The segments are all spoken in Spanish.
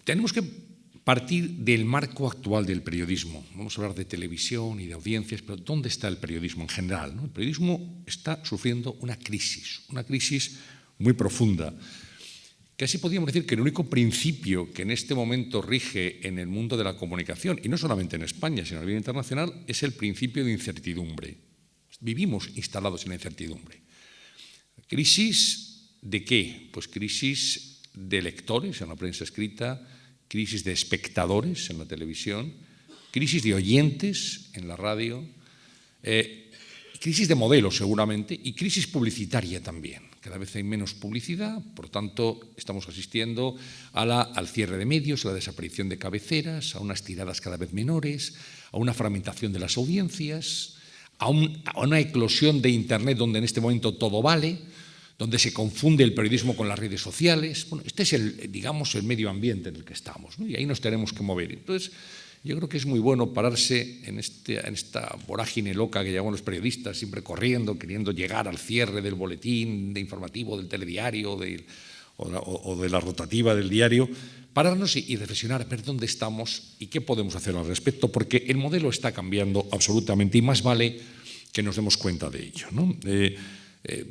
tenemos que partir del marco actual del periodismo. Vamos a hablar de televisión y de audiencias, pero ¿dónde está el periodismo en general, ¿no? El periodismo está sufriendo una crisis muy profunda. Casi podríamos decir que el único principio que en este momento rige en el mundo de la comunicación, y no solamente en España, sino a nivel internacional, es el principio de incertidumbre. Vivimos instalados en la incertidumbre. ¿Crisis de qué? Pues crisis de lectores en la prensa escrita, crisis de espectadores en la televisión, crisis de oyentes en la radio, crisis de modelos seguramente y crisis publicitaria también. Cada vez hay menos publicidad, por tanto estamos asistiendo al cierre de medios, a la desaparición de cabeceras, a unas tiradas cada vez menores, a una fragmentación de las audiencias, a una eclosión de Internet donde en este momento todo vale, donde se confunde el periodismo con las redes sociales. Bueno, este es el medio ambiente en el que estamos, ¿no? Y ahí nos tenemos que mover. Entonces, yo creo que es muy bueno pararse en esta vorágine loca que llevamos los periodistas, siempre corriendo, queriendo llegar al cierre del boletín de informativo, del telediario o de la rotativa del diario, pararnos y reflexionar, a ver dónde estamos y qué podemos hacer al respecto, porque el modelo está cambiando absolutamente y más vale que nos demos cuenta de ello, ¿no?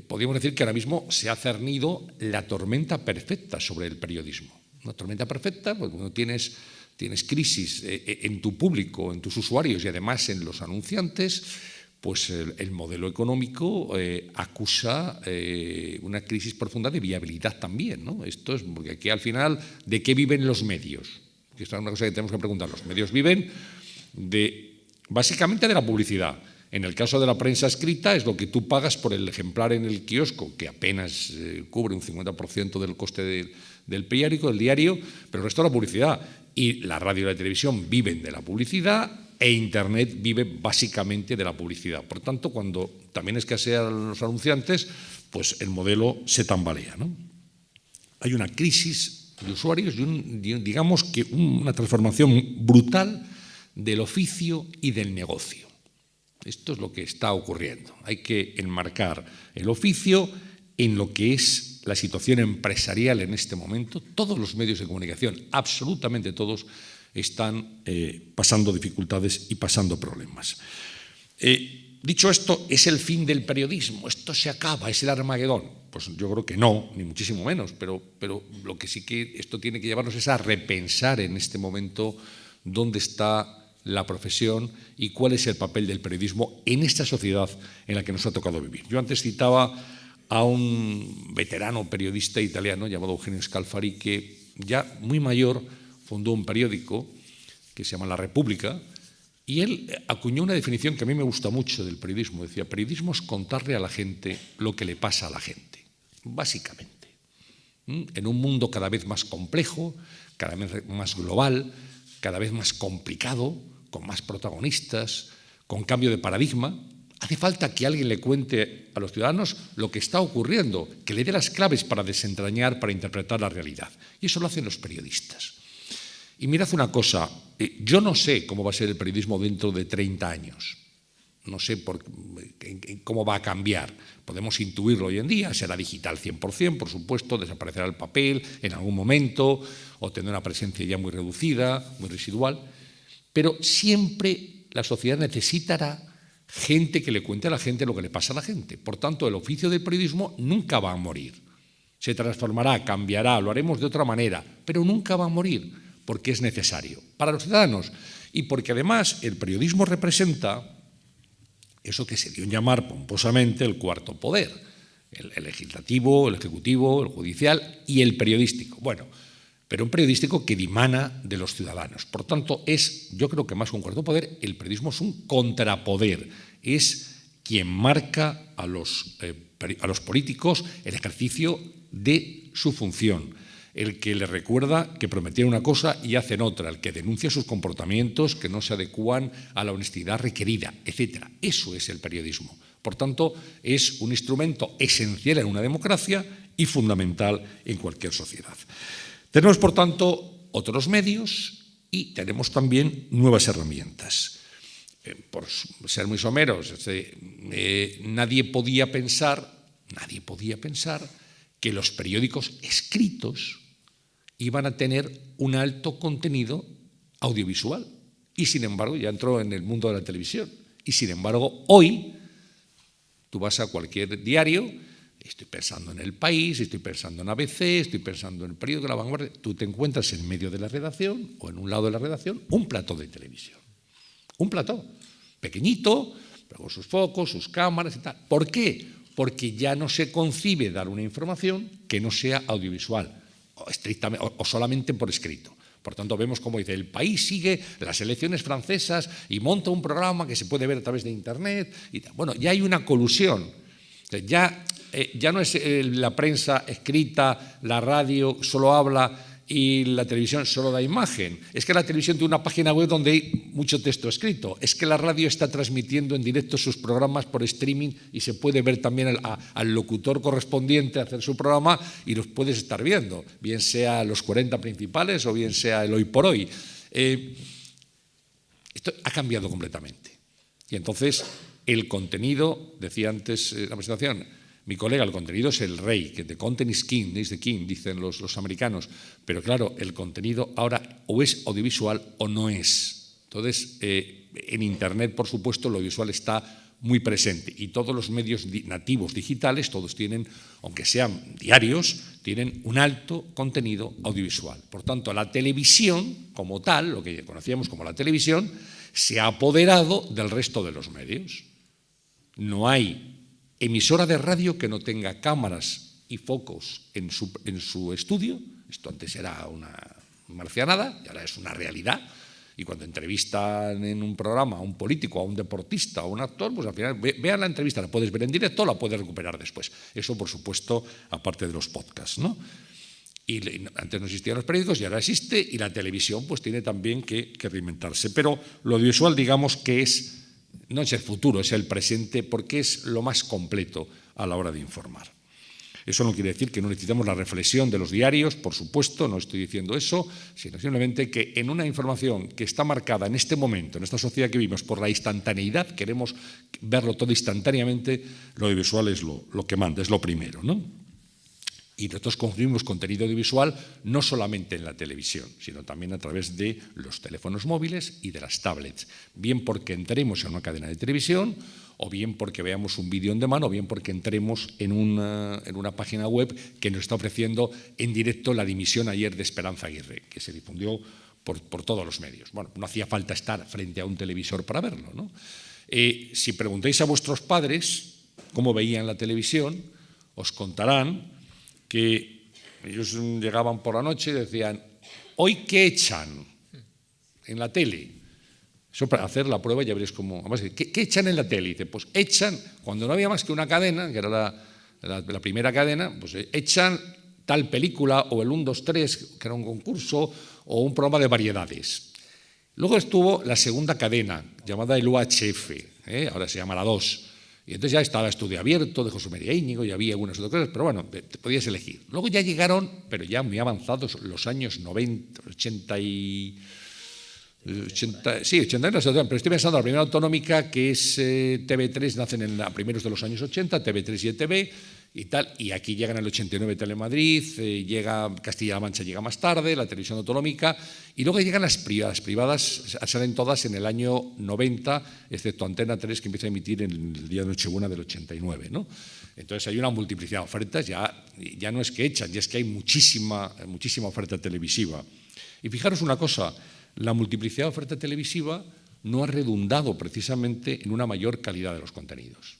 Podríamos decir que ahora mismo se ha cernido la tormenta perfecta sobre el periodismo. Una tormenta perfecta, porque cuando tienes crisis en tu público, en tus usuarios y además en los anunciantes, pues el modelo económico acusa una crisis profunda de viabilidad también, ¿no? Esto es porque aquí al final, ¿de qué viven los medios? Que esta es una cosa que tenemos que preguntar. Los medios viven básicamente de la publicidad. En el caso de la prensa escrita es lo que tú pagas por el ejemplar en el kiosco, que apenas cubre un 50% del coste del periódico, del diario, pero el resto de la publicidad. Y la radio y la televisión viven de la publicidad e Internet vive básicamente de la publicidad. Por tanto, cuando también escasean los anunciantes, pues el modelo se tambalea, ¿no? Hay una crisis de usuarios y digamos que una transformación brutal del oficio y del negocio. Esto es lo que está ocurriendo. Hay que enmarcar el oficio en lo que es la situación empresarial en este momento. Todos los medios de comunicación, absolutamente todos, están pasando dificultades y pasando problemas. Dicho esto, ¿es el fin del periodismo? ¿Esto se acaba? ¿Es el Armagedón? Pues yo creo que no, ni muchísimo menos, pero lo que sí que esto tiene que llevarnos es a repensar en este momento dónde está la profesión y cuál es el papel del periodismo en esta sociedad en la que nos ha tocado vivir. Yo antes citaba a un veterano periodista italiano llamado Eugenio Scalfari, que ya muy mayor fundó un periódico que se llama La República, y él acuñó una definición que a mí me gusta mucho del periodismo. Decía, periodismo es contarle a la gente lo que le pasa a la gente, básicamente. En un mundo cada vez más complejo, cada vez más global, cada vez más complicado, con más protagonistas, con cambio de paradigma, hace falta que alguien le cuente a los ciudadanos lo que está ocurriendo, que le dé las claves para desentrañar, para interpretar la realidad. Y eso lo hacen los periodistas. Y mirad una cosa, yo no sé cómo va a ser el periodismo dentro de 30 años. No sé cómo va a cambiar. Podemos intuirlo hoy en día, será digital 100%, por supuesto, desaparecerá el papel en algún momento o tendrá una presencia ya muy reducida, muy residual. Pero siempre la sociedad necesitará gente que le cuente a la gente lo que le pasa a la gente. Por tanto, el oficio del periodismo nunca va a morir. Se transformará, cambiará, lo haremos de otra manera, pero nunca va a morir porque es necesario para los ciudadanos y porque además el periodismo representa eso que se dio en llamar pomposamente el cuarto poder, el legislativo, el ejecutivo, el judicial y el periodístico. Bueno, pero un periodístico que dimana de los ciudadanos. Por tanto, yo creo que más que un cuarto poder, el periodismo es un contrapoder, es quien marca a los políticos el ejercicio de su función, el que les recuerda que prometieron una cosa y hacen otra, el que denuncia sus comportamientos que no se adecúan a la honestidad requerida, etc. Eso es el periodismo. Por tanto, es un instrumento esencial en una democracia y fundamental en cualquier sociedad. Tenemos, por tanto, otros medios y tenemos también nuevas herramientas. Por ser muy someros, nadie podía pensar que los periódicos escritos, iban a tener un alto contenido audiovisual. Y sin embargo, ya entró en el mundo de la televisión. Y sin embargo, hoy tú vas a cualquier diario, estoy pensando en El País, estoy pensando en ABC, estoy pensando en el periódico La Vanguardia, tú te encuentras en medio de la redacción o en un lado de la redacción un plató de televisión. Un plató pequeñito, pero con sus focos, sus cámaras y tal. ¿Por qué? Porque ya no se concibe dar una información que no sea audiovisual, o estrictamente, o solamente por escrito. Por tanto, vemos cómo dice, El País sigue las elecciones francesas y monta un programa que se puede ver a través de Internet. Y tal. Bueno, ya hay una colusión. Ya no es la prensa escrita, la radio solo habla y la televisión solo da imagen. Es que la televisión tiene una página web donde hay mucho texto escrito. Es que la radio está transmitiendo en directo sus programas por streaming y se puede ver también al locutor correspondiente hacer su programa y los puedes estar viendo, bien sea los 40 principales o bien sea el Hoy por Hoy. Esto ha cambiado completamente. Y entonces el contenido, decía antes en la presentación, mi colega, el contenido es el rey, que the content is king, is the king, dicen los americanos. Pero claro, el contenido ahora o es audiovisual o no es. Entonces, en Internet, por supuesto, lo audiovisual está muy presente. Y todos los medios nativos digitales, todos tienen, aunque sean diarios, tienen un alto contenido audiovisual. Por tanto, la televisión, como tal, lo que conocíamos como la televisión, se ha apoderado del resto de los medios. No hay emisora de radio que no tenga cámaras y focos en su estudio. Esto antes era una marcianada y ahora es una realidad. Y cuando entrevistan en un programa a un político, a un deportista, a un actor, pues al final vean la entrevista, la puedes ver en directo, la puedes recuperar después. Eso, por supuesto, aparte de los podcasts, ¿no? Y antes no existían los periódicos y ahora existe, y la televisión pues tiene también que reinventarse. Pero lo audiovisual, digamos que no es el futuro, es el presente, porque es lo más completo a la hora de informar. Eso no quiere decir que no necesitemos la reflexión de los diarios, por supuesto, no estoy diciendo eso, sino simplemente que en una información que está marcada en este momento, en esta sociedad que vivimos, por la instantaneidad, queremos verlo todo instantáneamente, lo audiovisual es lo que manda, es lo primero, ¿no? Y nosotros consumimos contenido audiovisual no solamente en la televisión, sino también a través de los teléfonos móviles y de las tablets. Bien porque entremos en una cadena de televisión, o bien porque veamos un vídeo en demanda, o bien porque entremos en una página web que nos está ofreciendo en directo la dimisión ayer de Esperanza Aguirre, que se difundió por todos los medios. Bueno, no hacía falta estar frente a un televisor para verlo, ¿no? Si preguntáis a vuestros padres cómo veían la televisión, os contarán que ellos llegaban por la noche y decían, ¿hoy qué echan en la tele? Eso para hacer la prueba ya veréis cómo. Además, ¿qué echan en la tele? Y dice, pues echan, cuando no había más que una cadena, que era la primera cadena, pues echan tal película o el 1, 2, 3, que era un concurso, o un programa de variedades. Luego estuvo la segunda cadena, llamada el UHF, ahora se llama la 2. Y entonces ya estaba Estudio Abierto de José María Íñigo y había algunas otras cosas, pero bueno, te podías elegir. Luego ya llegaron, pero ya muy avanzados, los años 90, 80 y... 80, sí, 80, pero estoy pensando en la primera autonómica, que es TV3, nacen a primeros de los años 80, TV3 y ETV y tal, y aquí llegan en el 89 Telemadrid, llega Castilla-La Mancha, llega más tarde, la televisión autonómica, y luego llegan las privadas salen todas en el año 90, excepto Antena 3, que empieza a emitir en el día de Nochebuena del 89, ¿no? Entonces hay una multiplicidad de ofertas, ya no es que echan, ya es que hay muchísima oferta televisiva. Y fijaros una cosa, la multiplicidad de oferta televisiva no ha redundado precisamente en una mayor calidad de los contenidos.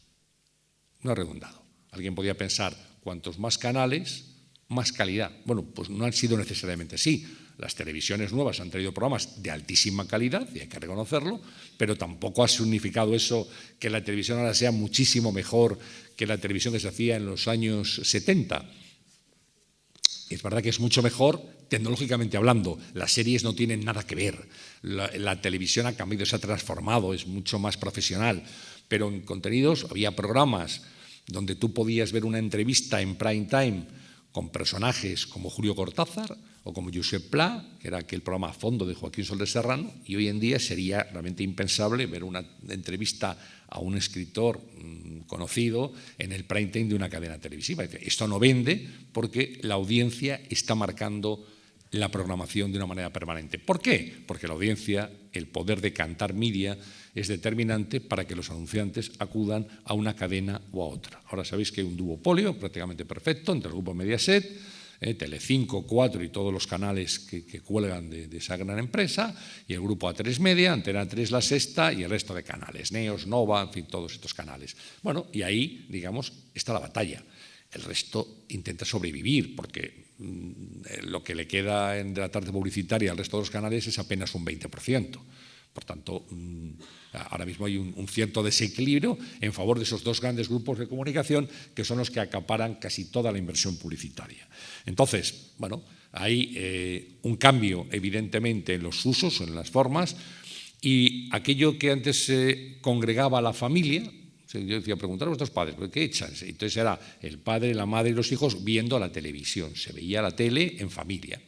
No ha redundado. Alguien podría pensar, cuantos más canales, más calidad. Bueno, pues no han sido necesariamente así. Las televisiones nuevas han traído programas de altísima calidad, y hay que reconocerlo, pero tampoco ha significado eso que la televisión ahora sea muchísimo mejor que la televisión que se hacía en los años 70. Es verdad que es mucho mejor tecnológicamente hablando. Las series no tienen nada que ver. La televisión ha cambiado, se ha transformado, es mucho más profesional. Pero en contenidos había programas donde tú podías ver una entrevista en prime time con personajes como Julio Cortázar o como Josep Pla, que era aquel programa a fondo de Joaquín Soler Serrano, y hoy en día sería realmente impensable ver una entrevista a un escritor conocido en el prime time de una cadena televisiva. Esto no vende porque la audiencia está marcando la programación de una manera permanente. ¿Por qué? Porque la audiencia, el poder de cantar media, es determinante para que los anunciantes acudan a una cadena o a otra. Ahora sabéis que hay un duopolio prácticamente perfecto entre el grupo Mediaset, Telecinco, 4 y todos los canales que cuelgan de esa gran empresa, y el grupo A3 Media, Antena 3, La Sexta y el resto de canales, Neos, Nova, en fin, todos estos canales. Bueno, y ahí, digamos, está la batalla. El resto intenta sobrevivir porque lo que le queda de la tarde publicitaria al resto de los canales es apenas un 20%. Por tanto, ahora mismo hay un cierto desequilibrio en favor de esos dos grandes grupos de comunicación que son los que acaparan casi toda la inversión publicitaria. Entonces, bueno, hay un cambio evidentemente en los usos, en las formas, y aquello que antes congregaba a la familia. Yo decía, preguntar a vuestros padres, ¿qué echan? Entonces era el padre, la madre y los hijos viendo la televisión. Se veía la tele en familia.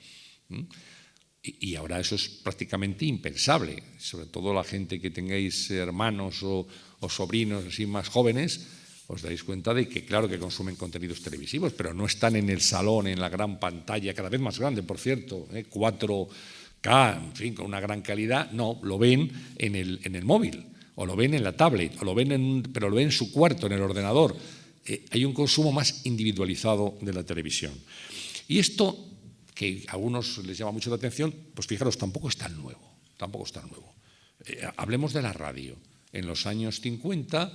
Y ahora eso es prácticamente impensable. Sobre todo la gente que tengáis hermanos o sobrinos así más jóvenes, os dais cuenta de que claro que consumen contenidos televisivos, pero no están en el salón, en la gran pantalla, cada vez más grande, por cierto, 4K, en fin, con una gran calidad. No, lo ven en el móvil. O lo ven en la tablet, pero lo ven en su cuarto, en el ordenador. Hay un consumo más individualizado de la televisión. Y esto, que a algunos les llama mucho la atención, pues fijaros, tampoco es tan nuevo. Hablemos de la radio. En los años 50,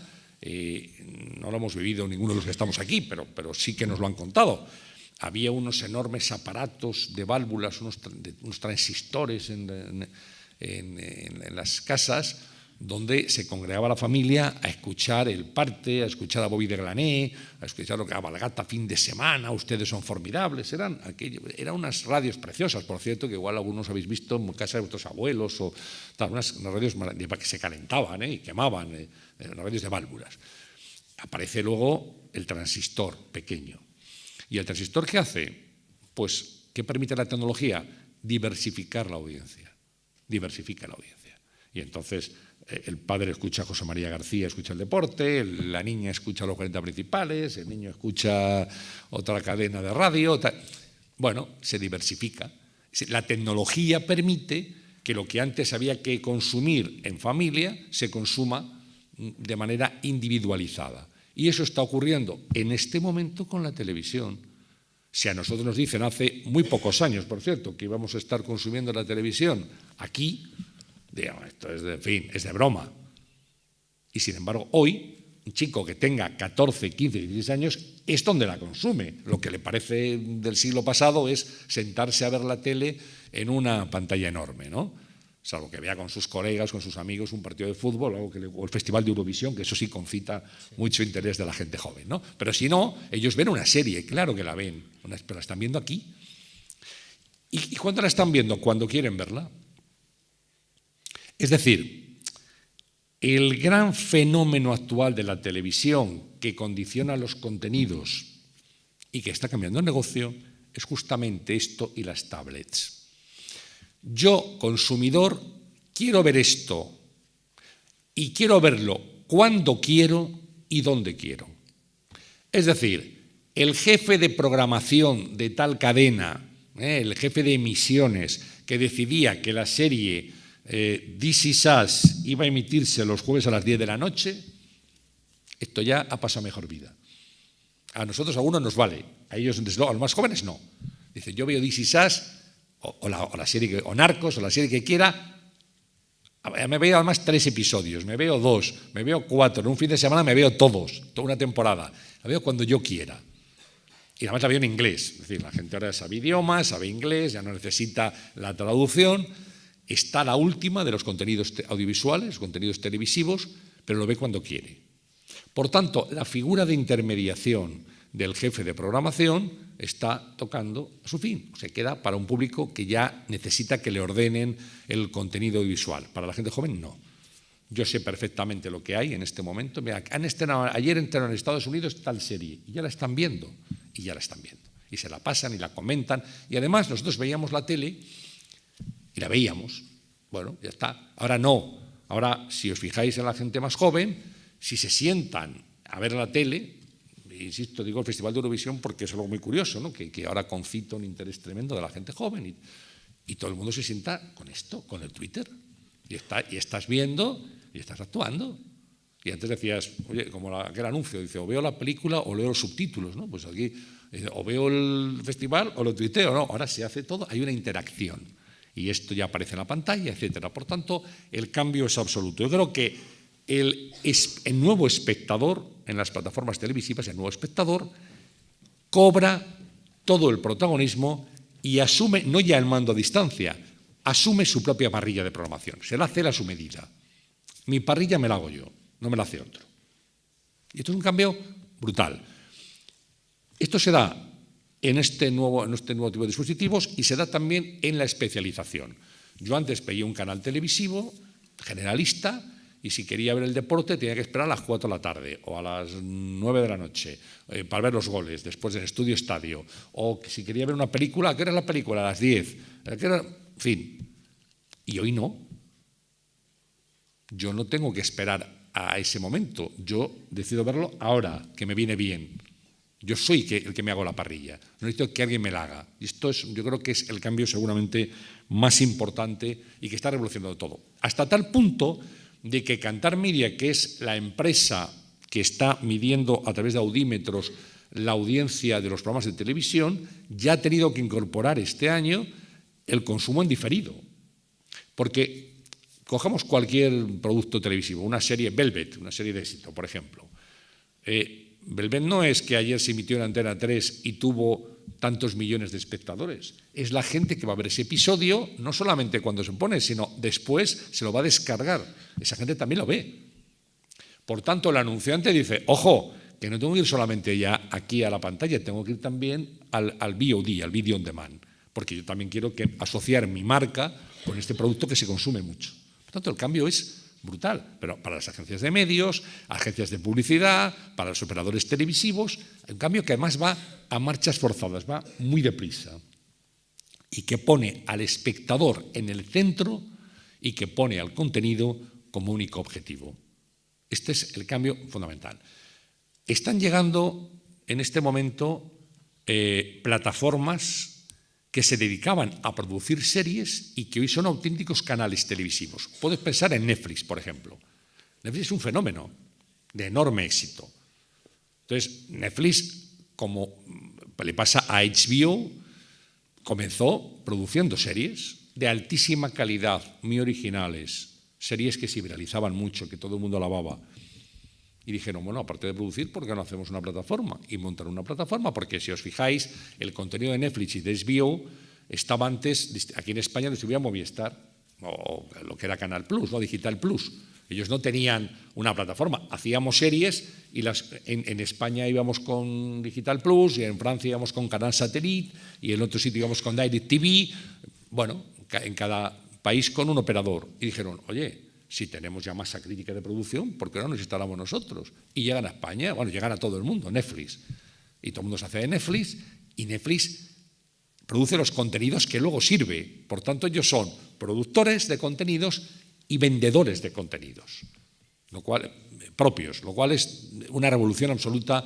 no lo hemos vivido ninguno de los que estamos aquí, pero sí que nos lo han contado. Había unos enormes aparatos de válvulas, unos transistores en las casas, donde se congregaba la familia a escuchar el parte, a escuchar a Bobby de Glané, a escuchar lo que Cabalgata fin de semana, ustedes son formidables. Eran unas radios preciosas, por cierto, que igual algunos habéis visto en casa de vuestros abuelos, o tal, unas radios que se calentaban y quemaban, unas radios de válvulas. Aparece luego el transistor pequeño. ¿Y el transistor qué hace? Pues, ¿qué permite la tecnología? Diversifica la audiencia. Y entonces el padre escucha a José María García, escucha el deporte, la niña escucha los 40 principales, el niño escucha otra cadena de radio. Bueno, se diversifica. La tecnología permite que lo que antes había que consumir en familia se consuma de manera individualizada. Y eso está ocurriendo en este momento con la televisión. Si a nosotros nos dicen hace muy pocos años, por cierto, que íbamos a estar consumiendo la televisión aquí, digamos, esto es de broma. Y sin embargo, hoy, un chico que tenga 14, 15, 16 años es donde la consume. Lo que le parece del siglo pasado es sentarse a ver la tele en una pantalla enorme, ¿no? Salvo que vea con sus colegas, con sus amigos, un partido de fútbol o el Festival de Eurovisión, que eso sí concita mucho interés de la gente joven, ¿no? Pero si no, ellos ven una serie, claro que la ven, pero la están viendo aquí. ¿Y cuándo la están viendo? Cuando quieren verla. Es decir, el gran fenómeno actual de la televisión que condiciona los contenidos y que está cambiando el negocio es justamente esto y las tablets. Yo, consumidor, quiero ver esto y quiero verlo cuando quiero y dónde quiero. Es decir, el jefe de programación de tal cadena, el jefe de emisiones que decidía que la serie This Is Us iba a emitirse los jueves a las 10 de la noche, esto ya ha pasado mejor vida. A nosotros a uno nos vale, a ellos, a los más jóvenes no. Dicen, yo veo This Is Us o la serie, o Narcos, o la serie que quiera. Me veo además 3 episodios, me veo 2, me veo 4, en un fin de semana me veo todos, toda una temporada. La veo cuando yo quiera. Y además la veo en inglés. Es decir, la gente ahora sabe idiomas, sabe inglés, ya no necesita la traducción. Está la última de los contenidos audiovisuales, contenidos televisivos, pero lo ve cuando quiere. Por tanto, la figura de intermediación del jefe de programación está tocando a su fin. Se queda para un público que ya necesita que le ordenen el contenido audiovisual. Para la gente joven, no. Yo sé perfectamente lo que hay en este momento. Mira, ayer entraron en Estados Unidos tal serie y ya la están viendo. Y se la pasan y la comentan. Y además nosotros veíamos la tele y la veíamos. Bueno, ya está. Ahora no. Ahora, si os fijáis en la gente más joven, si se sientan a ver la tele, insisto, digo el Festival de Eurovisión porque es algo muy curioso, ¿no? que ahora concita un interés tremendo de la gente joven y todo el mundo se sienta con esto, con el Twitter. Y estás viendo y estás actuando. Y antes decías, oye, como aquel anuncio, dice, o veo la película o leo los subtítulos, ¿no? Pues aquí, o veo el festival o lo tuiteo, ¿no? Ahora se hace todo, hay una interacción. Y esto ya aparece en la pantalla, etcétera. Por tanto, el cambio es absoluto. Yo creo que el nuevo espectador en las plataformas televisivas, el nuevo espectador, cobra todo el protagonismo y asume, no ya el mando a distancia, asume su propia parrilla de programación. Se la hace a su medida. Mi parrilla me la hago yo, no me la hace otro. Y esto es un cambio brutal. Esto se da en este nuevo tipo de dispositivos y se da también en la especialización. Yo antes veía un canal televisivo generalista y si quería ver el deporte tenía que esperar a las 4 de la tarde o a las 9 de la noche para ver los goles, después del estudio estadio. O si quería ver una película, ¿a qué era la película? A las 10. En fin. Y hoy no. Yo no tengo que esperar a ese momento. Yo decido verlo ahora, que me viene bien. Yo soy el que me hago la parrilla. No necesito que alguien me la haga. Y esto yo creo que es el cambio seguramente más importante y que está revolucionando todo. Hasta tal punto de que Kantar Media, que es la empresa que está midiendo a través de audímetros la audiencia de los programas de televisión, ya ha tenido que incorporar este año el consumo en diferido. Porque cojamos cualquier producto televisivo, una serie Velvet, una serie de éxito, por ejemplo. Velvet no es que ayer se emitió en Antena 3 y tuvo tantos millones de espectadores. Es la gente que va a ver ese episodio, no solamente cuando se pone, sino después se lo va a descargar. Esa gente también lo ve. Por tanto, el anunciante dice, ojo, que no tengo que ir solamente ya aquí a la pantalla, tengo que ir también al VOD, al Video On Demand, porque yo también quiero asociar mi marca con este producto que se consume mucho. Por tanto, el cambio es brutal, pero para las agencias de medios, agencias de publicidad, para los operadores televisivos, un cambio que además va a marchas forzadas, va muy deprisa y que pone al espectador en el centro y que pone al contenido como único objetivo. Este es el cambio fundamental. Están llegando en este momento plataformas que se dedicaban a producir series y que hoy son auténticos canales televisivos. Puedes pensar en Netflix, por ejemplo. Netflix es un fenómeno de enorme éxito. Entonces, Netflix, como le pasa a HBO, comenzó produciendo series de altísima calidad, muy originales, series que se viralizaban mucho, que todo el mundo alababa. Y dijeron, bueno, aparte de producir, ¿por qué no hacemos una plataforma? Y montaron una plataforma, porque si os fijáis, el contenido de Netflix y de HBO estaba antes, aquí en España distribuía Movistar, o lo que era Canal Plus, ¿no? Digital Plus. Ellos no tenían una plataforma, hacíamos series y en España íbamos con Digital Plus y en Francia íbamos con Canal Satellite y en otro sitio íbamos con Direct TV, bueno, en cada país con un operador. Y dijeron, oye, si tenemos ya masa crítica de producción, ¿por qué no nos instalamos nosotros? Y llegan a España, bueno, llegan a todo el mundo, Netflix. Y todo el mundo se hace de Netflix y Netflix produce los contenidos que luego sirve. Por tanto, ellos son productores de contenidos y vendedores de contenidos, propios, lo cual es una revolución absoluta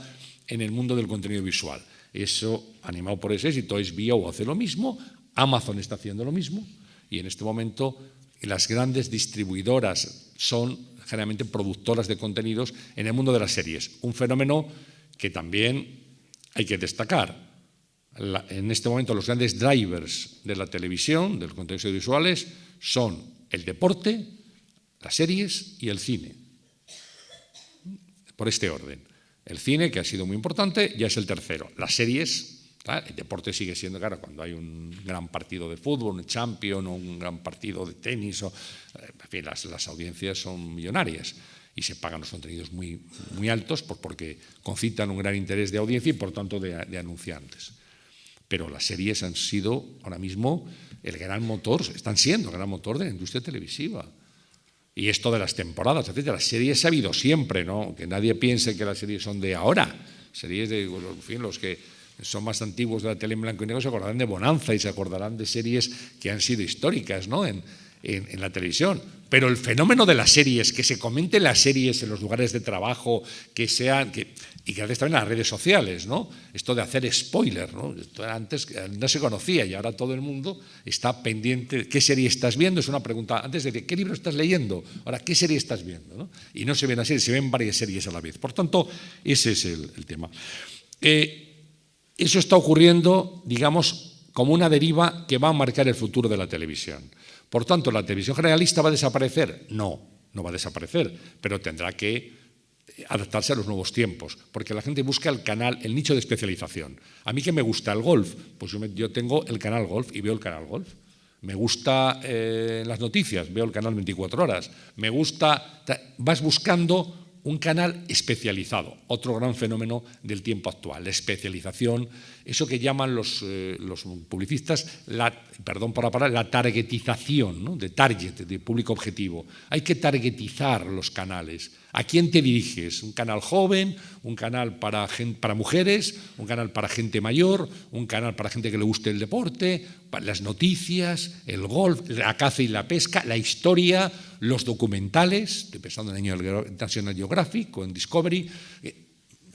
en el mundo del contenido visual. Eso, animado por ese éxito, HBO hace lo mismo, Amazon está haciendo lo mismo y en este momento las grandes distribuidoras son generalmente productoras de contenidos en el mundo de las series. Un fenómeno que también hay que destacar. En este momento los grandes drivers de la televisión, de los contenidos audiovisuales, son el deporte, las series y el cine. Por este orden. El cine, que ha sido muy importante, ya es el tercero. Las series... El deporte sigue siendo, claro, cuando hay un gran partido de fútbol, un Champions o un gran partido de tenis, en fin, las audiencias son millonarias y se pagan los contenidos muy, muy altos porque concitan un gran interés de audiencia y, por tanto, de anunciantes. Pero las series han sido ahora mismo el gran motor, están siendo el gran motor de la industria televisiva. Y esto de las temporadas, etc. Las series ha habido siempre, ¿no? Que nadie piense que las series son de ahora. Series de, en fin, los que son más antiguos de la tele en blanco y negro se acordarán de Bonanza y se acordarán de series que han sido históricas, ¿no? en la televisión. Pero el fenómeno de las series, que se comenten las series en los lugares de trabajo, y gracias también a las redes sociales, ¿no? Esto de hacer spoiler, ¿no? Esto antes no se conocía y ahora todo el mundo está pendiente. ¿Qué serie estás viendo? Es una pregunta. Antes de decir, ¿qué libro estás leyendo? Ahora, ¿qué serie estás viendo? ¿No? Y no se ven así, se ven varias series a la vez. Por tanto, ese es el tema. Eso está ocurriendo, digamos, como una deriva que va a marcar el futuro de la televisión. Por tanto, ¿la televisión generalista va a desaparecer? No, no va a desaparecer, pero tendrá que adaptarse a los nuevos tiempos, porque la gente busca el canal, el nicho de especialización. A mí que me gusta el golf, pues yo tengo el canal golf y veo el canal golf. Me gusta las noticias, veo el canal 24 horas. Me gusta, vas buscando un canal especializado, otro gran fenómeno del tiempo actual, la especialización, eso que llaman los publicistas, perdón por la palabra, la targetización, ¿no? De target, de público objetivo. Hay que targetizar los canales. ¿A quién te diriges? ¿Un canal joven? ¿Un canal para mujeres? ¿Un canal para gente mayor? ¿Un canal para gente que le guste el deporte? Las noticias, el golf, la caza y la pesca, la historia, los documentales, estoy pensando en National Geographic o en Discovery,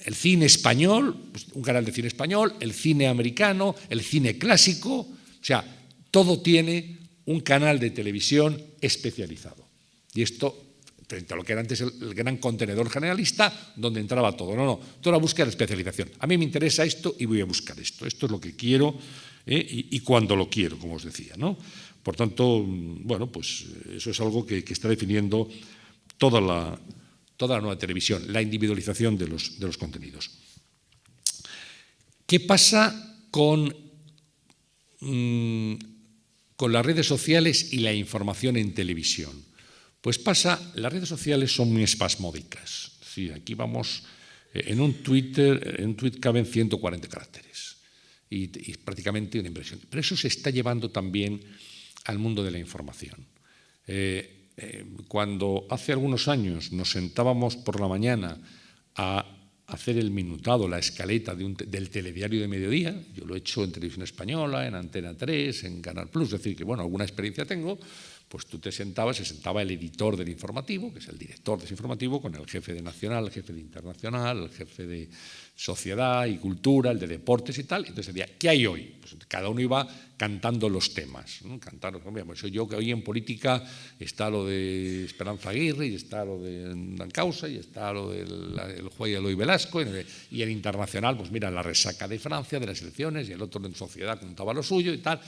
el cine español, pues un canal de cine español, el cine americano, el cine clásico, o sea, todo tiene un canal de televisión especializado. Y esto, frente a lo que era antes el gran contenedor generalista, donde entraba todo. No, toda la búsqueda de especialización. A mí me interesa esto y voy a buscar esto. Esto es lo que quiero y cuando lo quiero, como os decía, ¿no? Por tanto, bueno, pues eso es algo que está definiendo toda la nueva televisión, la individualización de los contenidos. ¿Qué pasa con las redes sociales y la información en televisión? Pues las redes sociales son muy espasmódicas. Sí, aquí vamos, en un tweet caben 140 caracteres y prácticamente una impresión. Pero eso se está llevando también al mundo de la información. Cuando hace algunos años nos sentábamos por la mañana a hacer el minutado, la escaleta del telediario de mediodía, yo lo he hecho en Televisión Española, en Antena 3, en Canal Plus, es decir, que bueno, alguna experiencia tengo, pues tú se sentaba el editor del informativo, que es el director de ese informativo, con el jefe de Nacional, el jefe de Internacional, el jefe de Sociedad y Cultura, el de Deportes y tal. Entonces decía, ¿qué hay hoy? Pues cada uno iba cantando los temas, ¿no? Soy yo que hoy en política está lo de Esperanza Aguirre, y está lo de Dancausa, y está lo del juez Eloy Velasco, y en Internacional, pues mira, la resaca de Francia, de las elecciones, y el otro en Sociedad contaba lo suyo y tal.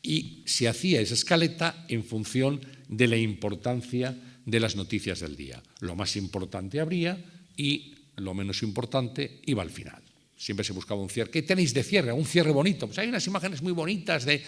Y se hacía esa escaleta en función de la importancia de las noticias del día. Lo más importante habría y lo menos importante iba al final. Siempre se buscaba un cierre. ¿Qué tenéis de cierre? Un cierre bonito. Pues hay unas imágenes muy bonitas de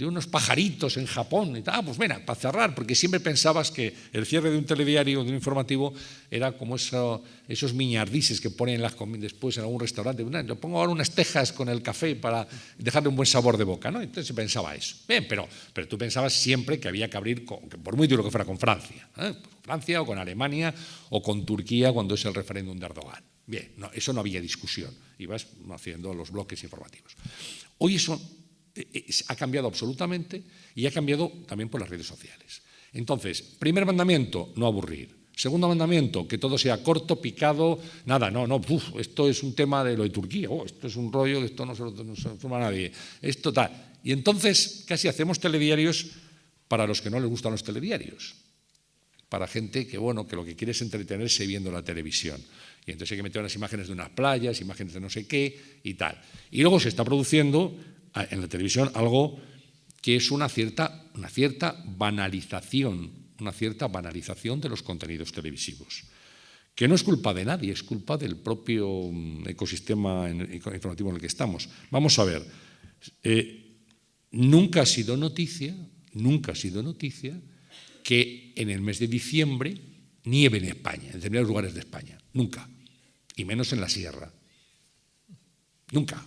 unos pajaritos en Japón y tal. Pues mira, para cerrar, porque siempre pensabas que el cierre de un telediario, de un informativo, era como esos miñardises que ponen después en algún restaurante. Yo pongo ahora unas tejas con el café para dejarle un buen sabor de boca, ¿no? Entonces se pensaba eso. Bien, pero tú pensabas siempre que había que abrir, por muy duro que fuera, con Francia, con Francia o con Alemania o con Turquía cuando es el referéndum de Erdogan. Bien, no, eso no había discusión. Ibas haciendo los bloques informativos. Hoy eso ha cambiado absolutamente y ha cambiado también por las redes sociales. Entonces, primer mandamiento, no aburrir. Segundo mandamiento, que todo sea corto, picado, nada, esto es un tema de lo de Turquía, esto es un rollo, esto no se lo forma nadie, esto tal. Y entonces casi hacemos telediarios para los que no les gustan los telediarios, para gente que lo que quiere es entretenerse viendo la televisión. Y entonces hay que meter unas imágenes de unas playas, imágenes de no sé qué y tal. Y luego se está produciendo en la televisión algo que es una cierta banalización de los contenidos televisivos, que no es culpa de nadie, es culpa del propio ecosistema informativo en el que estamos. Vamos a ver, nunca ha sido noticia que en el mes de diciembre nieve en España, en determinados lugares de España, nunca, y menos en la sierra, nunca.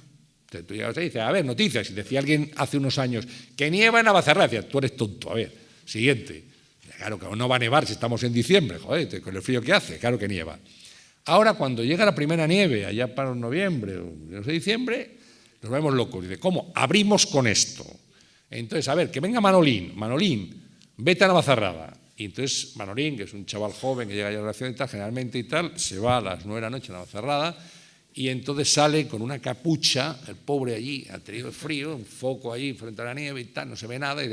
Tú llegas y dices, a ver, noticias. Y decía alguien hace unos años que nieva en Navacerrada. Tú eres tonto. A ver, siguiente. Claro que no va a nevar si estamos en diciembre, joder, con el frío que hace, claro que nieva. Ahora, cuando llega la primera nieve, allá para noviembre o no sé, diciembre, nos vemos locos. Dice, ¿cómo? Abrimos con esto. Entonces, a ver, que venga Manolín, vete a Navacerrada. Y entonces Manolín, que es un chaval joven que llega ya a la redacción y tal, generalmente y tal, se va a las 9 de la noche a Navacerrada y entonces sale con una capucha, el pobre allí, ha tenido frío, un foco allí frente a la nieve y tal, no se ve nada.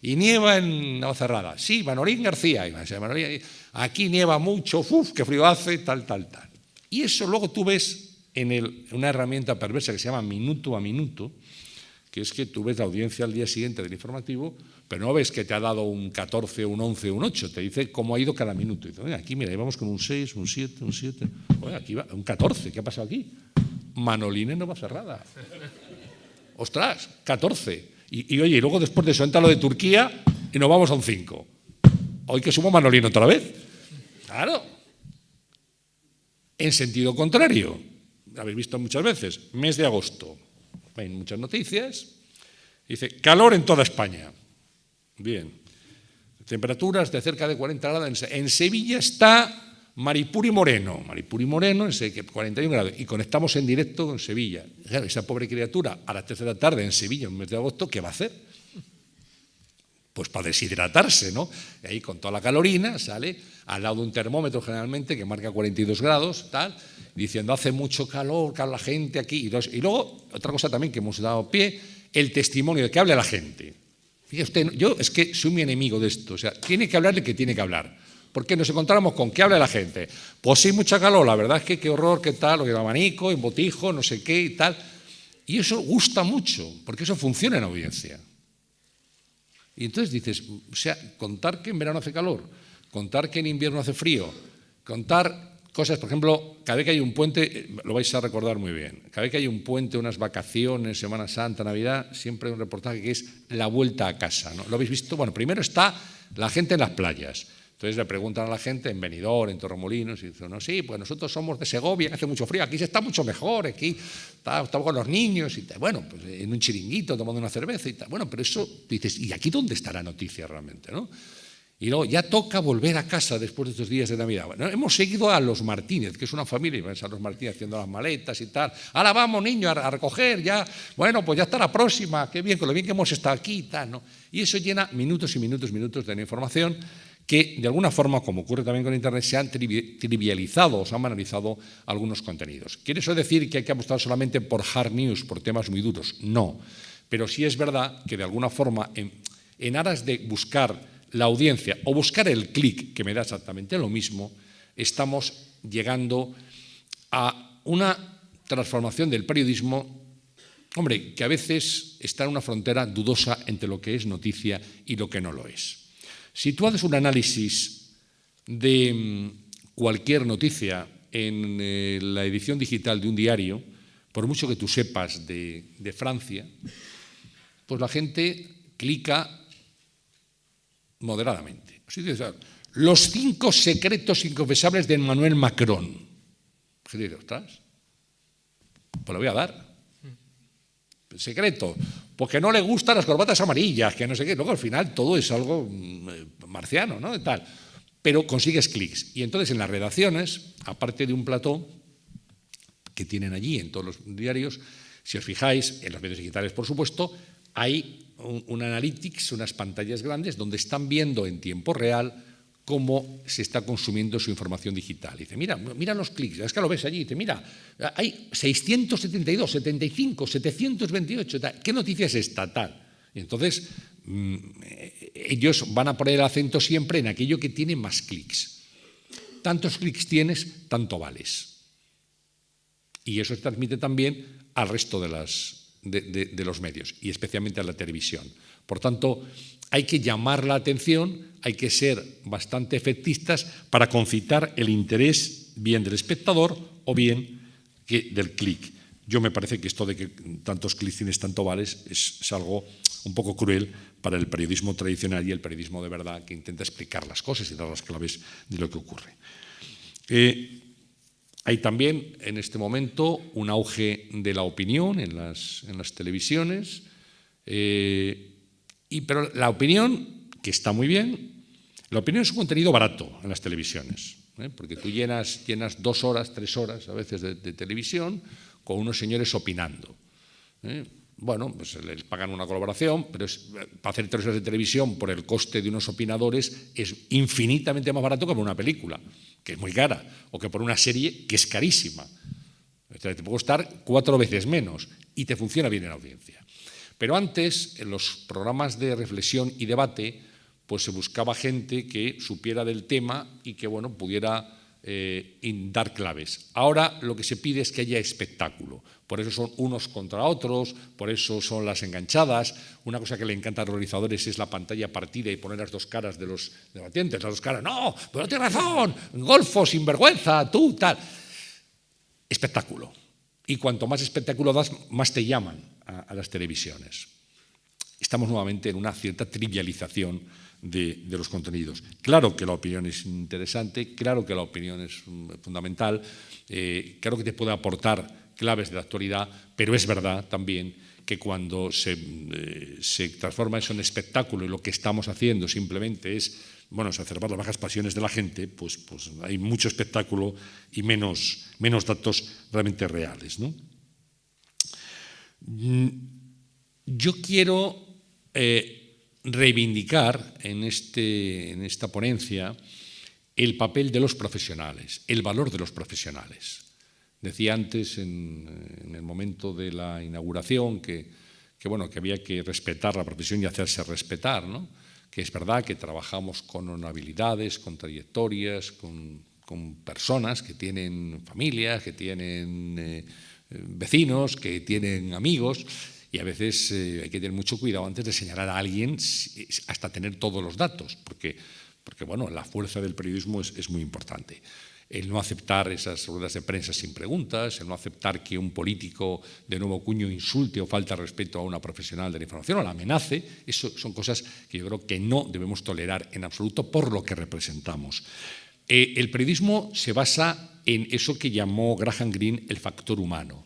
Y nieva en Navacerrada. Sí, Manolín García. Manolín, aquí nieva mucho, ¡uf, qué frío hace, tal, tal, tal. Y eso luego tú ves en una herramienta perversa que se llama minuto a minuto, que es que tú ves la audiencia al día siguiente del informativo, pero no ves que te ha dado un 14, un 11, un 8, te dice cómo ha ido cada minuto. Y dice, oye, aquí mira, íbamos con un 6, un 7, un 7, oye, aquí va un 14, ¿qué ha pasado aquí? Manolín en Navacerrada. Ostras, 14. Y oye, y luego después de eso entra lo de Turquía y nos vamos a un 5. Hoy que sumo Manolín otra vez. Claro. En sentido contrario, lo habéis visto muchas veces, mes de agosto. Hay muchas noticias. Dice, calor en toda España. Bien. Temperaturas de cerca de 40 grados. En Sevilla está Maripuri Moreno. Maripuri Moreno, 41 grados. Y conectamos en directo con Sevilla. Claro, esa pobre criatura a las 3 de la tarde en Sevilla, en el mes de agosto, ¿qué va a hacer? Pues para deshidratarse, ¿no? Y ahí con toda la calorina sale al lado de un termómetro generalmente que marca 42 grados, tal, diciendo hace mucho calor, que habla la gente aquí. Y luego, otra cosa también que hemos dado pie, el testimonio de que hable la gente. Fíjate usted, yo es que soy muy enemigo de esto, o sea, tiene que hablar el que tiene que hablar. Porque nos encontramos con que hable la gente. Pues sí, mucha calor, la verdad es que qué horror, qué tal, lo que abanico, en botijo, no sé qué y tal. Y eso gusta mucho, porque eso funciona en audiencia. Y entonces dices, o sea, contar que en verano hace calor, contar que en invierno hace frío, contar cosas, por ejemplo, cada vez que hay un puente, lo vais a recordar muy bien, cada vez que hay un puente, unas vacaciones, Semana Santa, Navidad, siempre hay un reportaje que es la vuelta a casa, ¿no? ¿Lo habéis visto? Bueno, primero está la gente en las playas. Entonces le preguntan a la gente en Benidorm, en Torremolinos, y dicen, no, sí, pues nosotros somos de Segovia, que hace mucho frío, aquí se está mucho mejor, aquí estamos con los niños, y tal. Bueno, pues en un chiringuito tomando una cerveza y tal. Bueno, pero eso, dices, ¿y aquí dónde está la noticia realmente, no? Y luego ya toca volver a casa después de estos días de Navidad. Bueno, hemos seguido a los Martínez, que es una familia, y ves a los Martínez haciendo las maletas y tal. Ahora vamos, niños, a recoger ya. Bueno, pues ya está la próxima, qué bien, con lo bien que hemos estado aquí y tal, ¿no? Y eso llena minutos y minutos y minutos de información que, de alguna forma, como ocurre también con Internet, se han trivializado o se han banalizado algunos contenidos. ¿Quiere eso decir que hay que apostar solamente por hard news, por temas muy duros? No. Pero sí es verdad que, de alguna forma, en aras de buscar la audiencia o buscar el clic, que me da exactamente lo mismo, estamos llegando a una transformación del periodismo, hombre, que a veces está en una frontera dudosa entre lo que es noticia y lo que no lo es. Si tú haces un análisis de cualquier noticia en la edición digital de un diario, por mucho que tú sepas de Francia, pues la gente clica moderadamente. Los 5 secretos inconfesables de Emmanuel Macron. ¿Qué dices? ¿Ostras? Pues lo voy a dar. Secreto, porque no le gustan las corbatas amarillas, que no sé qué. Luego al final todo es algo marciano, ¿no? Tal. Pero consigues clics. Y entonces en las redacciones, aparte de un plató que tienen allí en todos los diarios, si os fijáis, en los medios digitales, por supuesto, hay un analytics, unas pantallas grandes donde están viendo en tiempo real cómo se está consumiendo su información digital. Dice, mira los clics, es que lo ves allí, dice, mira, hay 672, 75, 728, tal. ¿Qué noticia es esta? Tal. Y entonces, ellos van a poner el acento siempre en aquello que tiene más clics. Tantos clics tienes, tanto vales. Y eso se transmite también al resto de los medios, y especialmente a la televisión. Por tanto, hay que llamar la atención, hay que ser bastante efectistas para concitar el interés bien del espectador o bien del clic. Yo me parece que esto de que tantos clics tienes, tanto vales, es algo un poco cruel para el periodismo tradicional y el periodismo de verdad que intenta explicar las cosas y dar las claves de lo que ocurre. Hay también en este momento un auge de la opinión en las televisiones, pero la opinión, que está muy bien, la opinión es un contenido barato en las televisiones, porque tú llenas 2 horas, 3 horas a veces de televisión con unos señores opinando. bueno, pues les pagan una colaboración, pero para hacer 3 horas de televisión por el coste de unos opinadores es infinitamente más barato que por una película, que es muy cara, o que por una serie que es carísima. O sea, te puede costar 4 veces menos y te funciona bien en la audiencia. Pero antes, en los programas de reflexión y debate, pues se buscaba gente que supiera del tema y que, bueno, pudiera dar claves. Ahora lo que se pide es que haya espectáculo. Por eso son unos contra otros, por eso son las enganchadas. Una cosa que le encanta a los realizadores es la pantalla partida y poner las 2 caras de los debatientes. Las 2 caras, no, pero tienes razón, golfo, sinvergüenza, tú, tal. Espectáculo. Y cuanto más espectáculo das, más te llaman a las televisiones. Estamos nuevamente en una cierta trivialización de los contenidos. Claro que la opinión es interesante, claro que la opinión es fundamental, claro que te puede aportar claves de la actualidad, pero es verdad también que cuando se transforma eso en espectáculo y lo que estamos haciendo simplemente es, bueno, exacerbar las bajas pasiones de la gente, pues hay mucho espectáculo y menos datos realmente reales, ¿no? Yo quiero reivindicar en esta ponencia el papel de los profesionales, el valor de los profesionales. Decía antes, en el momento de la inauguración, que había que respetar la profesión y hacerse respetar, ¿no? Que es verdad que trabajamos con habilidades, con trayectorias, con personas que tienen familias, que tienen vecinos, que tienen amigos. Y a veces hay que tener mucho cuidado antes de señalar a alguien hasta tener todos los datos, porque bueno, la fuerza del periodismo es muy importante. El no aceptar esas ruedas de prensa sin preguntas, el no aceptar que un político de nuevo cuño insulte o falte al respeto a una profesional de la información o la amenace, eso son cosas que yo creo que no debemos tolerar en absoluto por lo que representamos. El periodismo se basa en eso que llamó Graham Greene el factor humano.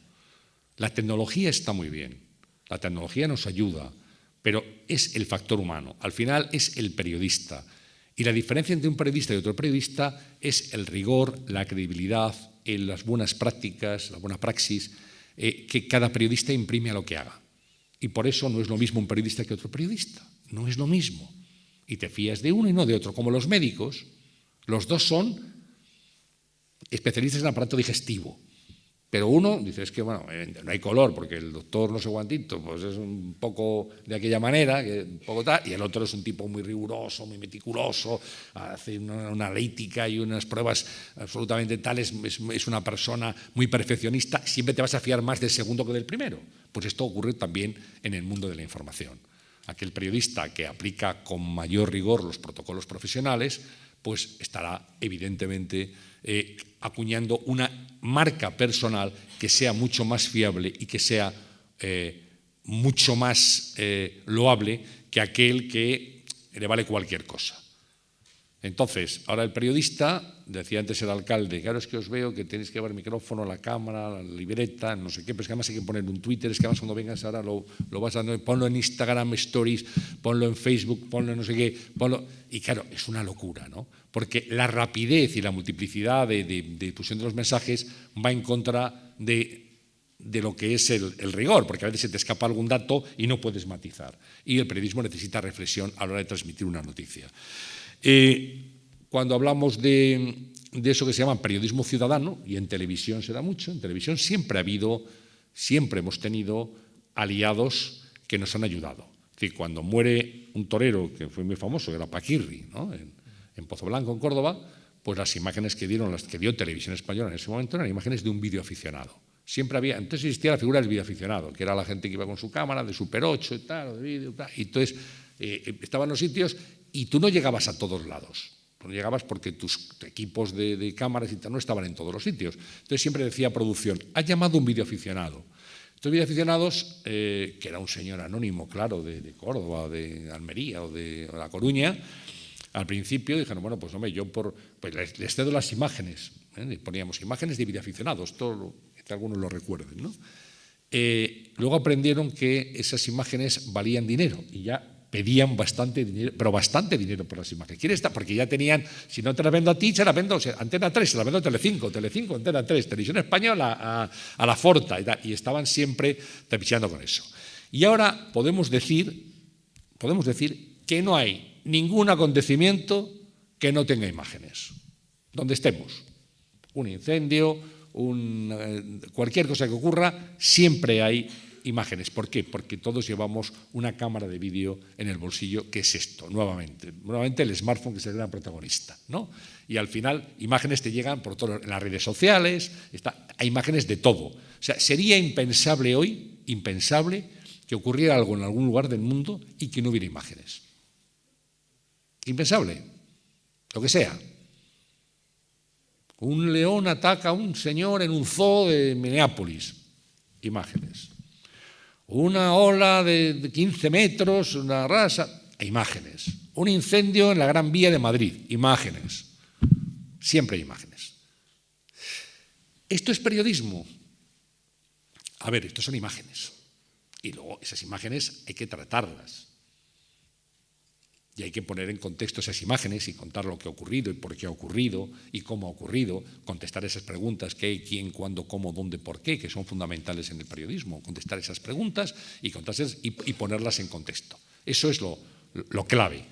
La tecnología está muy bien. La tecnología nos ayuda, pero es el factor humano. Al final es el periodista. Y la diferencia entre un periodista y otro periodista es el rigor, la credibilidad, las buenas prácticas, la buena praxis que cada periodista imprime a lo que haga. Y por eso no es lo mismo un periodista que otro periodista. No es lo mismo. Y te fías de uno y no de otro. Como los médicos, los dos son especialistas en el aparato digestivo. Pero uno dice, es que bueno, no hay color, porque el doctor no sé cuantito, pues es un poco de aquella manera, un poco tal, y el otro es un tipo muy riguroso, muy meticuloso, hace una analítica y unas pruebas absolutamente tales, es una persona muy perfeccionista, siempre te vas a fiar más del segundo que del primero. Pues esto ocurre también en el mundo de la información. Aquel periodista que aplica con mayor rigor los protocolos profesionales, pues estará evidentemente acuñando una marca personal que sea mucho más fiable y que sea mucho más loable que aquel que le vale cualquier cosa. Entonces, ahora el periodista, decía antes el alcalde, claro, es que os veo que tenéis que llevar el micrófono, la cámara, la libreta, no sé qué, pero es que además hay que poner un Twitter, es que además cuando vengas ahora lo vas a... Ponlo en Instagram Stories, ponlo en Facebook, ponlo en no sé qué, ponlo... Y claro, es una locura, ¿no? Porque la rapidez y la multiplicidad de difusión de los mensajes va en contra de lo que es el rigor, porque a veces se te escapa algún dato y no puedes matizar. Y el periodismo necesita reflexión a la hora de transmitir una noticia. Cuando hablamos de eso que se llama periodismo ciudadano, y en televisión se da mucho, en televisión siempre hemos tenido aliados que nos han ayudado. Es decir, cuando muere un torero que fue muy famoso, que era Paquirri, ¿no? en Pozo Blanco, en Córdoba, pues las imágenes que dio Televisión Española en ese momento eran imágenes de un videoaficionado. Siempre había, entonces existía la figura del videoaficionado, que era la gente que iba con su cámara, de Super 8 y tal, o de vídeo, tal, y entonces estaban los sitios y tú no llegabas a todos lados. No llegabas porque tus equipos de cámaras y tal no estaban en todos los sitios. Entonces siempre decía producción, ha llamado un videoaficionado. Estos videoaficionados, que era un señor anónimo, claro, de Córdoba, de Almería o de La Coruña, al principio dijeron, bueno, pues hombre, yo pues les cedo las imágenes. Poníamos imágenes de videoaficionados, que algunos lo recuerden, ¿no? Luego aprendieron que esas imágenes valían dinero y ya pedían bastante dinero, pero bastante dinero por las imágenes. ¿Quién está? Porque ya tenían, si no te las vendo a ti, se las vendo a Antena 3, se las vendo a Telecinco, Antena 3, Televisión Española a La Forta y estaban siempre tapicheando con eso. Y ahora podemos decir que no hay ningún acontecimiento que no tenga imágenes, donde estemos. Un incendio, cualquier cosa que ocurra, siempre hay imágenes. ¿Por qué? Porque todos llevamos una cámara de vídeo en el bolsillo, que es esto, nuevamente el smartphone, que es el gran protagonista, ¿no? Y al final, imágenes te llegan por todo, en las redes sociales, hay imágenes de todo. O sea, sería impensable hoy, que ocurriera algo en algún lugar del mundo y que no hubiera imágenes. Impensable, lo que sea. Un león ataca a un señor en un zoo de Minneapolis, imágenes. Una ola de 15 metros, una rasa, imágenes. Un incendio en la Gran Vía de Madrid, imágenes. Siempre hay imágenes. ¿Esto es periodismo? A ver, esto son imágenes. Y luego esas imágenes hay que tratarlas. Y hay que poner en contexto esas imágenes y contar lo que ha ocurrido y por qué ha ocurrido y cómo ha ocurrido, contestar esas preguntas, qué, quién, cuándo, cómo, dónde, por qué, que son fundamentales en el periodismo, contestar esas preguntas y ponerlas en contexto. Eso es lo clave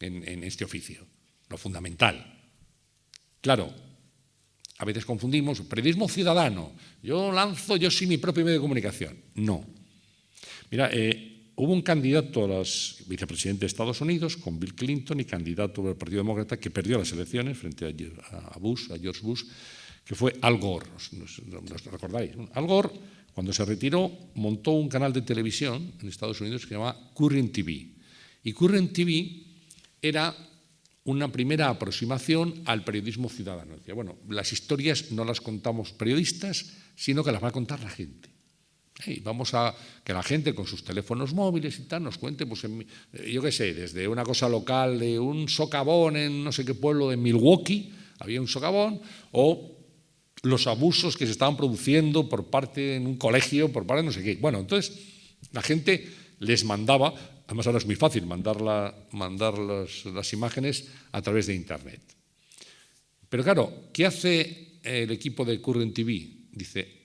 en este oficio, lo fundamental. Claro, a veces confundimos periodismo ciudadano. Yo soy mi propio medio de comunicación. No. Mira, hubo un candidato a vicepresidente de Estados Unidos con Bill Clinton y candidato del Partido Demócrata que perdió las elecciones frente a George Bush, que fue Al Gore. ¿Os recordáis? Al Gore, cuando se retiró, montó un canal de televisión en Estados Unidos que se llamaba Current TV. Y Current TV era una primera aproximación al periodismo ciudadano. Decía, bueno, las historias no las contamos periodistas, sino que las va a contar la gente. Y vamos a que la gente con sus teléfonos móviles y tal nos cuente, pues yo qué sé, desde una cosa local de un socavón en no sé qué pueblo de Milwaukee, había un socavón, o los abusos que se estaban produciendo por parte en un colegio, por parte de no sé qué. Bueno, entonces la gente les mandaba, además ahora es muy fácil mandar las imágenes a través de Internet. Pero claro, ¿qué hace el equipo de Current TV? Dice,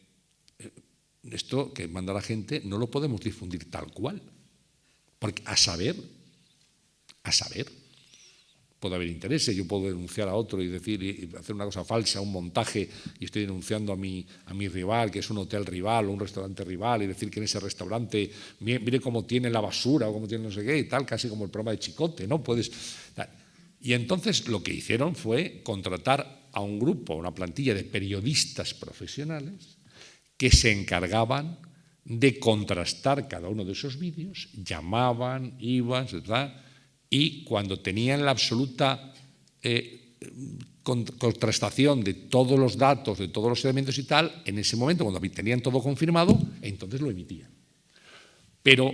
esto que manda la gente no lo podemos difundir tal cual, porque a saber, puede haber intereses. Yo puedo denunciar a otro y decir, y hacer una cosa falsa, un montaje, y estoy denunciando a mi rival, que es un hotel rival o un restaurante rival, y decir que en ese restaurante mire cómo tiene la basura o cómo tiene no sé qué y tal, casi como el programa de Chicote, ¿no? Y entonces lo que hicieron fue contratar a un grupo, una plantilla de periodistas profesionales que se encargaban de contrastar cada uno de esos vídeos, llamaban, iban, etc. Y cuando tenían la absoluta contrastación de todos los datos, de todos los elementos y tal, en ese momento, cuando tenían todo confirmado, entonces lo emitían. Pero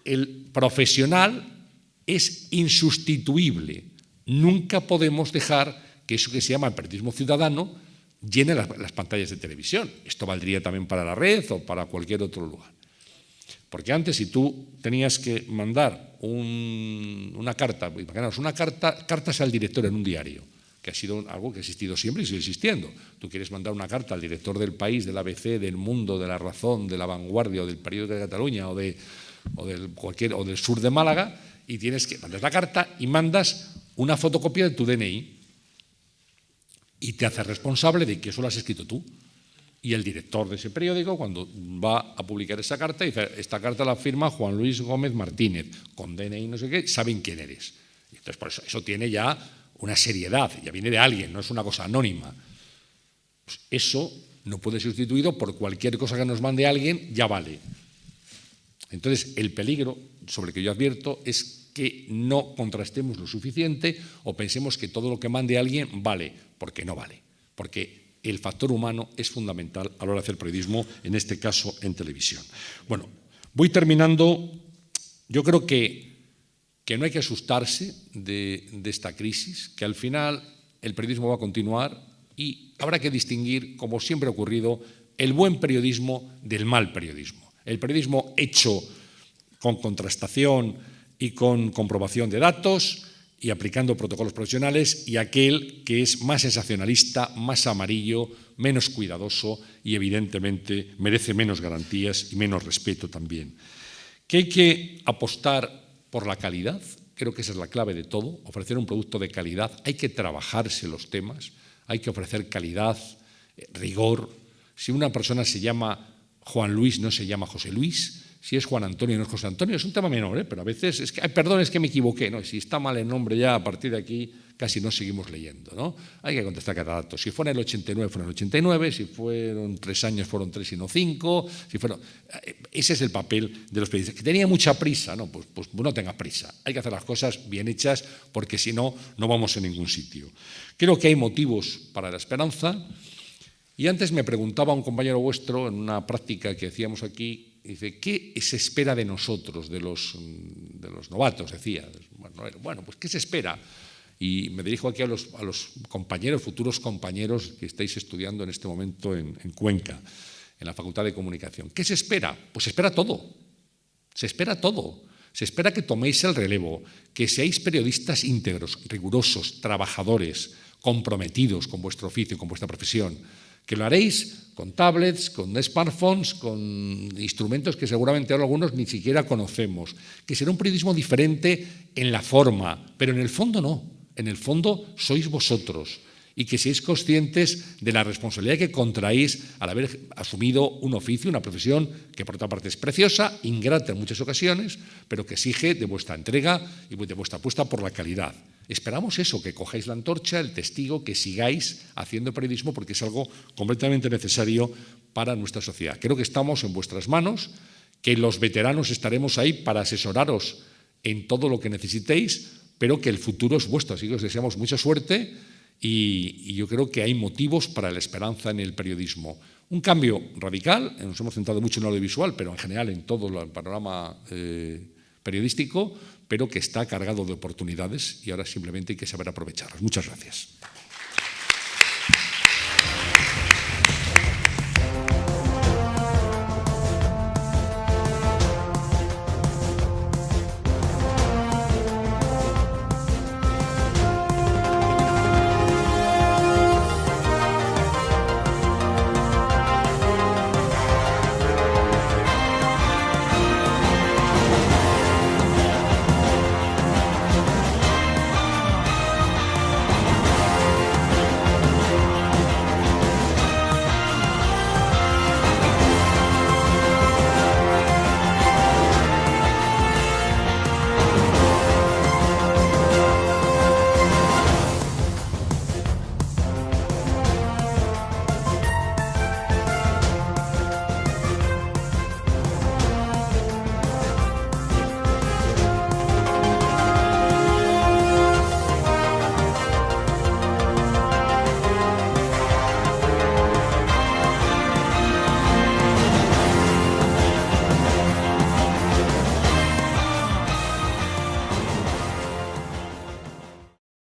el profesional es insustituible. Nunca podemos dejar que eso que se llama el periodismo ciudadano llene las pantallas de televisión. Esto valdría también para la red o para cualquier otro lugar. Porque antes, si tú tenías que mandar una carta, imaginaos, cartas al director en un diario, que ha sido algo que ha existido siempre y sigue existiendo. Tú quieres mandar una carta al director del País, del ABC, del Mundo, de La Razón, de La Vanguardia o del Periódico de Cataluña o del sur de Málaga, y tienes que mandar la carta y mandas una fotocopia de tu DNI. Y te haces responsable de que eso lo has escrito tú. Y el director de ese periódico, cuando va a publicar esa carta, dice, esta carta la firma Juan Luis Gómez Martínez, con DNI no sé qué, saben quién eres. Y entonces, por eso tiene ya una seriedad, ya viene de alguien, no es una cosa anónima. Pues eso no puede ser sustituido por cualquier cosa que nos mande alguien, ya vale. Entonces, el peligro sobre el que yo advierto es que no contrastemos lo suficiente o pensemos que todo lo que mande alguien vale, porque no vale, porque el factor humano es fundamental a la hora de hacer periodismo, en este caso en televisión. Bueno, voy terminando. Yo creo que no hay que asustarse de esta crisis, que al final el periodismo va a continuar y habrá que distinguir, como siempre ha ocurrido, el buen periodismo del mal periodismo. El periodismo hecho con contrastación y con comprobación de datos y aplicando protocolos profesionales, y aquel que es más sensacionalista, más amarillo, menos cuidadoso y evidentemente merece menos garantías y menos respeto también. Que hay que apostar por la calidad, creo que esa es la clave de todo, ofrecer un producto de calidad, hay que trabajarse los temas, hay que ofrecer calidad, rigor. Si una persona se llama Juan Luis, no se llama José Luis. Si es Juan Antonio, no es José Antonio. Es un tema menor, pero a veces es que, perdón, es que me equivoqué. ¿No? Si está mal el nombre ya, a partir de aquí casi no seguimos leyendo, ¿no? Hay que contestar cada dato. Si fue en el 89, fueron el 89. Si fueron 3 años, fueron 3 y no 5. Ese es el papel de los periodistas. Que tenía mucha prisa, ¿no? Pues no tengas prisa. Hay que hacer las cosas bien hechas porque si no, no vamos a ningún sitio. Creo que hay motivos para la esperanza. Y antes me preguntaba un compañero vuestro en una práctica que hacíamos aquí, dice, ¿qué se espera de nosotros, de los novatos? Decía, bueno, pues ¿qué se espera? Y me dirijo aquí a los compañeros, futuros compañeros que estáis estudiando en este momento en Cuenca, en la Facultad de Comunicación. ¿Qué se espera? Pues se espera todo. Se espera todo. Se espera que toméis el relevo, que seáis periodistas íntegros, rigurosos, trabajadores, comprometidos con vuestro oficio, con vuestra profesión, que lo haréis con tablets, con smartphones, con instrumentos que seguramente ahora algunos ni siquiera conocemos, que será un periodismo diferente en la forma, pero en el fondo no. En el fondo sois vosotros y que seáis conscientes de la responsabilidad que contraéis al haber asumido un oficio, una profesión que por otra parte es preciosa, ingrata en muchas ocasiones, pero que exige de vuestra entrega y de vuestra apuesta por la calidad. Esperamos eso, que cojáis la antorcha, el testigo, que sigáis haciendo periodismo porque es algo completamente necesario para nuestra sociedad. Creo que estamos en vuestras manos, que los veteranos estaremos ahí para asesoraros en todo lo que necesitéis, pero que el futuro es vuestro, así que os deseamos mucha suerte y yo creo que hay motivos para la esperanza en el periodismo. Un cambio radical, nos hemos centrado mucho en el audiovisual, pero en general en todo el panorama periodístico, pero que está cargado de oportunidades y ahora simplemente hay que saber aprovecharlas. Muchas gracias.